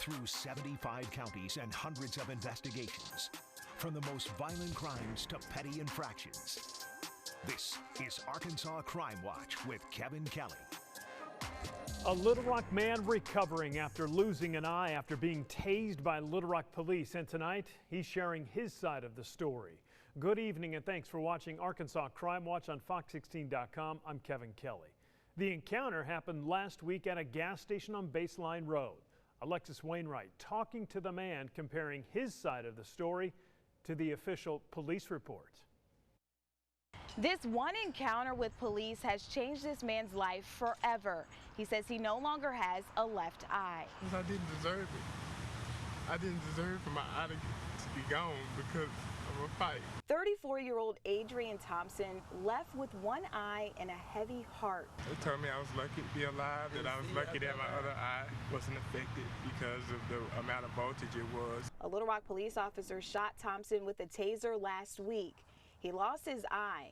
through 75 counties and hundreds of investigations, from the most violent crimes to petty infractions. This is Arkansas Crime Watch with Kevin Kelly. A Little Rock man recovering after losing an eye after being tased by Little Rock police. And tonight, he's sharing his side of the story. Good evening and thanks for watching Arkansas Crime Watch on Fox16.com. I'm Kevin Kelly. The encounter happened last week at a gas station on Baseline Road. Alexis Wainwright talking to the man, comparing his side of the story to the official police report. This one encounter with police has changed this man's life forever. He says he no longer has a left eye. I didn't deserve it. I didn't deserve for my eye to be gone because of a fight. 34-year-old Adrian Thompson left with one eye and a heavy heart. They told me I was lucky to be alive, that I was lucky that my other eye wasn't affected because of the amount of voltage it was. A Little Rock police officer shot Thompson with a taser last week. He lost his eye.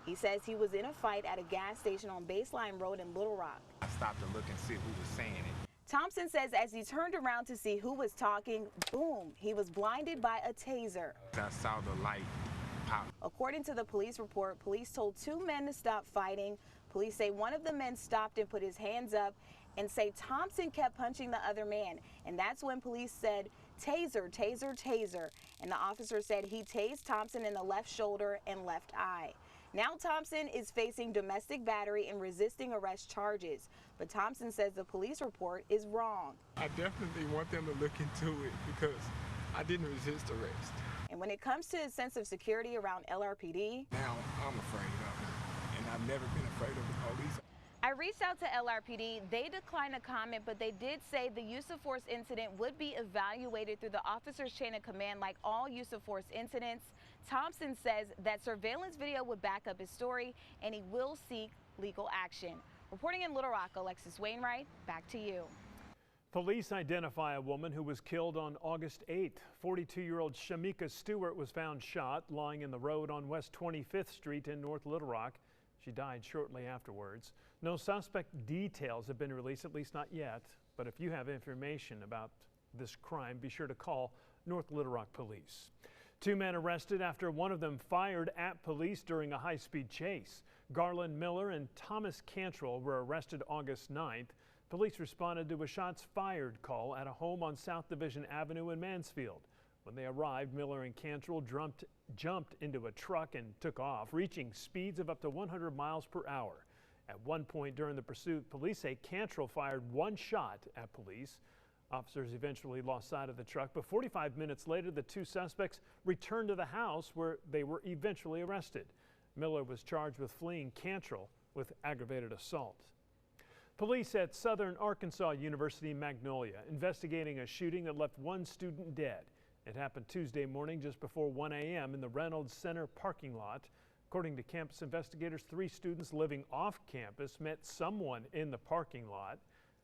He says he was in a fight at a gas station on Baseline Road in Little Rock. I stopped to look and see who was saying it. Thompson says as he turned around to see who was talking, boom, he was blinded by a taser. I saw the light pop. According to the police report, police told two men to stop fighting. Police say one of the men stopped and put his hands up and say Thompson kept punching the other man. And that's when police said, taser, taser, taser. And the officer said he tased Thompson in the left shoulder and left eye. Now Thompson is facing domestic battery and resisting arrest charges. But Thompson says the police report is wrong. I definitely want them to look into it because I didn't resist arrest. And when it comes to his sense of security around LRPD, now I'm afraid of it, and I've never been afraid of the police. I reached out to LRPD. They declined to comment, but they did say the use of force incident would be evaluated through the officer's chain of command like all use of force incidents. Thompson says that surveillance video would back up his story and he will seek legal action. Reporting in Little Rock, Alexis Wainwright, back to you. Police identify a woman who was killed on August 8th. 42-year-old Shamika Stewart was found shot lying in the road on West 25th Street in North Little Rock. She died shortly afterwards. No suspect details have been released, at least not yet. But if you have information about this crime, be sure to call North Little Rock Police. Two men arrested after one of them fired at police during a high-speed chase. Garland Miller and Thomas Cantrell were arrested August 9th. Police responded to a shots fired call at a home on South Division Avenue in Mansfield. When they arrived, Miller and Cantrell jumped into a truck and took off, reaching speeds of up to 100 miles per hour. At one point during the pursuit, police say Cantrell fired one shot at police. Officers eventually lost sight of the truck, but 45 minutes later, the two suspects returned to the house where they were eventually arrested. Miller was charged with fleeing Cantrell with aggravated assault. Police at Southern Arkansas University Magnolia investigating a shooting that left one student dead. It happened Tuesday morning just before 1 a.m. in the Reynolds Center parking lot. According to campus investigators, 3 students living off campus met someone in the parking lot.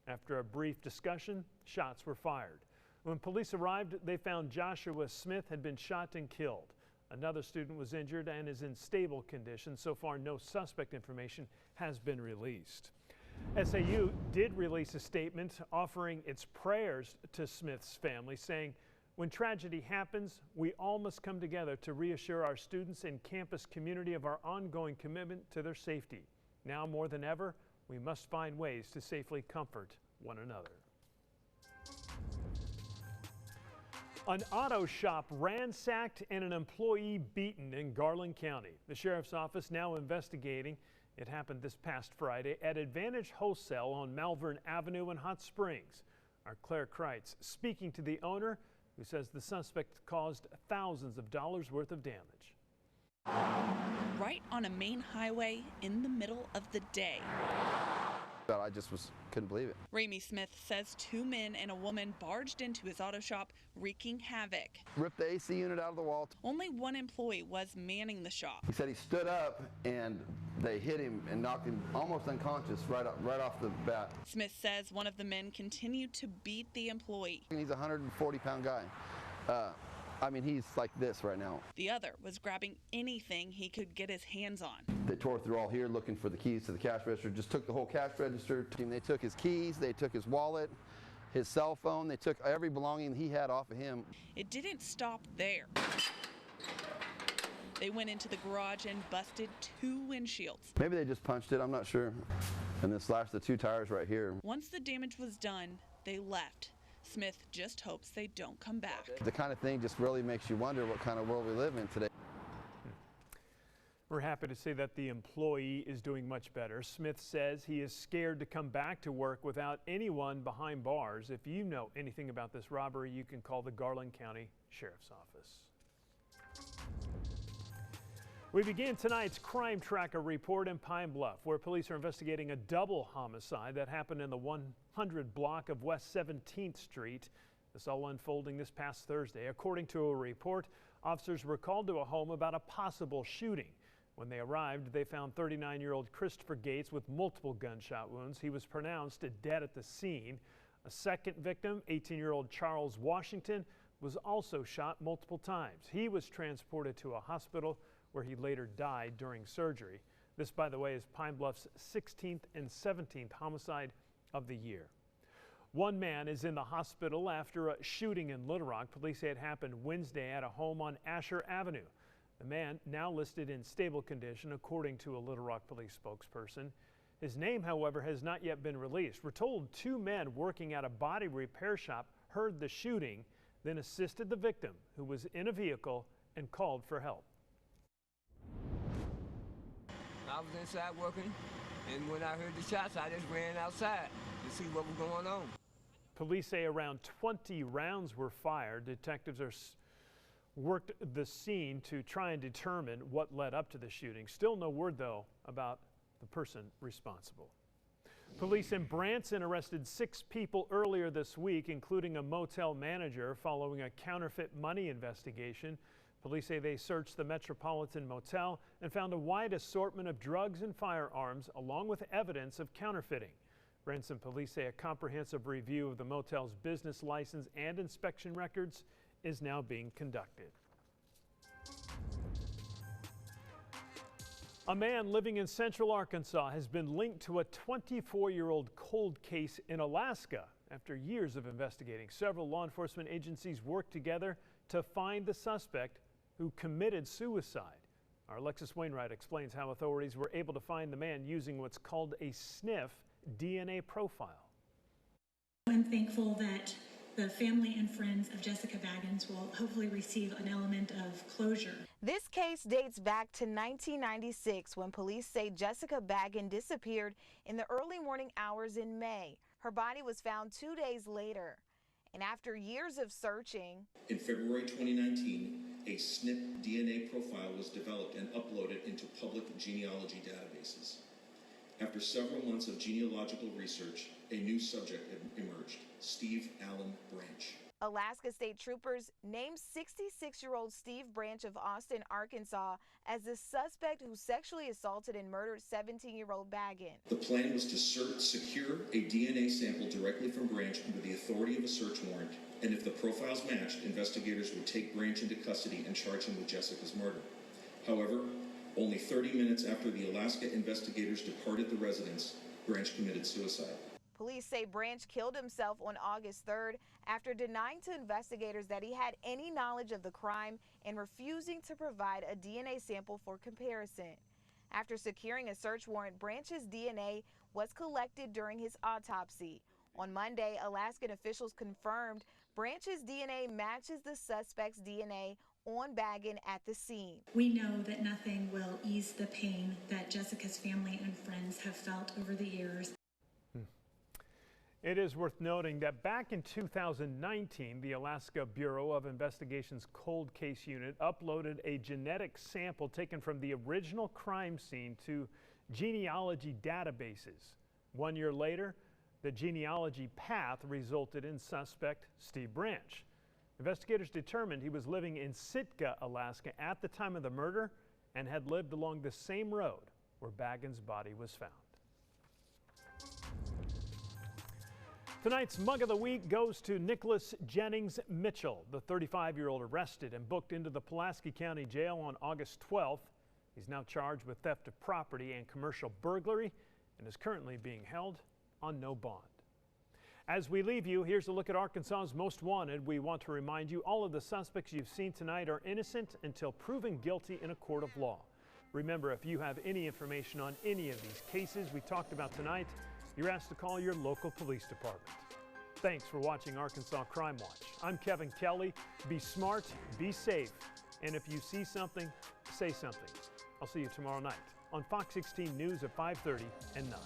After a brief discussion, shots were fired. When police arrived, they found Joshua Smith had been shot and killed. Another student was injured and is in stable condition. So far, no suspect information has been released. SAU did release a statement offering its prayers to Smith's family, saying, "When tragedy happens, we all must come together to reassure our students and campus community of our ongoing commitment to their safety. Now more than ever, we must find ways to safely comfort one another." An auto shop ransacked and an employee beaten in Garland County. The sheriff's office now investigating. It happened this past Friday at Advantage Wholesale on Malvern Avenue in Hot Springs. Our Claire Kreitz speaking to the owner, who says the suspect caused thousands of dollars worth of damage. Right on a main highway in the middle of the day. I just couldn't believe it. Ramey Smith says 2 men and a woman barged into his auto shop, wreaking havoc. Ripped the AC unit out of the wall. Only one employee was manning the shop. He said he stood up and they hit him and knocked him almost unconscious right off the bat. Smith says one of the men continued to beat the employee. He's a 140-pound guy. I mean, he's like this right now. The other was grabbing anything he could get his hands on. They tore through all here looking for the keys to the cash register, just took the whole cash register. They took his keys, they took his wallet, his cell phone. They took every belonging he had off of him. It didn't stop there. They went into the garage and busted 2 windshields. Maybe they just punched it, I'm not sure. And then slashed the 2 tires right here. Once the damage was done, they left. Smith just hopes they don't come back. The kind of thing just really makes you wonder what kind of world we live in today. We're happy to say that the employee is doing much better. Smith says he is scared to come back to work without anyone behind bars. If you know anything about this robbery, you can call the Garland County Sheriff's Office. We begin tonight's Crime Tracker report in Pine Bluff, where police are investigating a double homicide that happened in the 100 block of West 17th Street. This all unfolding this past Thursday. According to a report, officers were called to a home about a possible shooting. When they arrived, they found 39-year-old Christopher Gates with multiple gunshot wounds. He was pronounced dead at the scene. A second victim, 18-year-old Charles Washington, was also shot multiple times. He was transported to a hospital where he later died during surgery. This, by the way, is Pine Bluff's 16th and 17th homicide of the year. One man is in the hospital after a shooting in Little Rock. Police say it happened Wednesday at a home on Asher Avenue. The man, now listed in stable condition, according to a Little Rock police spokesperson. His name, however, has not yet been released. We're told 2 men working at a body repair shop heard the shooting, then assisted the victim, who was in a vehicle, and called for help. I was inside working, and when I heard the shots, I just ran outside to see what was going on. Police say around 20 rounds were fired. Detectives worked the scene to try and determine what led up to the shooting. Still no word, though, about the person responsible. Police in Branson arrested 6 people earlier this week, including a motel manager, following a counterfeit money investigation. Police say they searched the Metropolitan Motel and found a wide assortment of drugs and firearms, along with evidence of counterfeiting. Branson police say a comprehensive review of the motel's business license and inspection records is now being conducted. A man living in central Arkansas has been linked to a 24-year-old cold case in Alaska. After years of investigating, several law enforcement agencies worked together to find the suspect who committed suicide. Our Alexis Wainwright explains how authorities were able to find the man using what's called a sniff DNA profile. I'm thankful that the family and friends of Jessica Baggins will hopefully receive an element of closure. This case dates back to 1996 when police say Jessica Baggins disappeared in the early morning hours in May. Her body was found 2 days later. And after years of searching, in February 2019, a SNP DNA profile was developed and uploaded into public genealogy databases. After several months of genealogical research, a new subject emerged, Steve Allen Branch. Alaska State Troopers named 66-year-old Steve Branch of Austin, Arkansas, as the suspect who sexually assaulted and murdered 17-year-old Baggins. The plan was to secure a DNA sample directly from Branch under the authority of a search warrant, and if the profiles matched, investigators would take Branch into custody and charge him with Jessica's murder. However, only 30 minutes after the Alaska investigators departed the residence, Branch committed suicide. Police say Branch killed himself on August 3rd after denying to investigators that he had any knowledge of the crime and refusing to provide a DNA sample for comparison. After securing a search warrant, Branch's DNA was collected during his autopsy. On Monday, Alaskan officials confirmed Branch's DNA matches the suspect's DNA on Baggins at the scene. We know that nothing will ease the pain that Jessica's family and friends have felt over the years. It is worth noting that back in 2019, the Alaska Bureau of Investigation's Cold Case Unit uploaded a genetic sample taken from the original crime scene to genealogy databases. 1 year later, the genealogy path resulted in suspect Steve Branch. Investigators determined he was living in Sitka, Alaska at the time of the murder and had lived along the same road where Baggins' body was found. Tonight's Mug of the Week goes to Nicholas Jennings Mitchell, the 35-year-old arrested and booked into the Pulaski County Jail on August 12th. He's now charged with theft of property and commercial burglary and is currently being held on no bond. As we leave you, here's a look at Arkansas's most wanted. We want to remind you all of the suspects you've seen tonight are innocent until proven guilty in a court of law. Remember, if you have any information on any of these cases we talked about tonight, you're asked to call your local police department. Thanks for watching Arkansas Crime Watch. I'm Kevin Kelly. Be smart, be safe, and if you see something, say something. I'll see you tomorrow night on Fox 16 News at 5:30 and 9.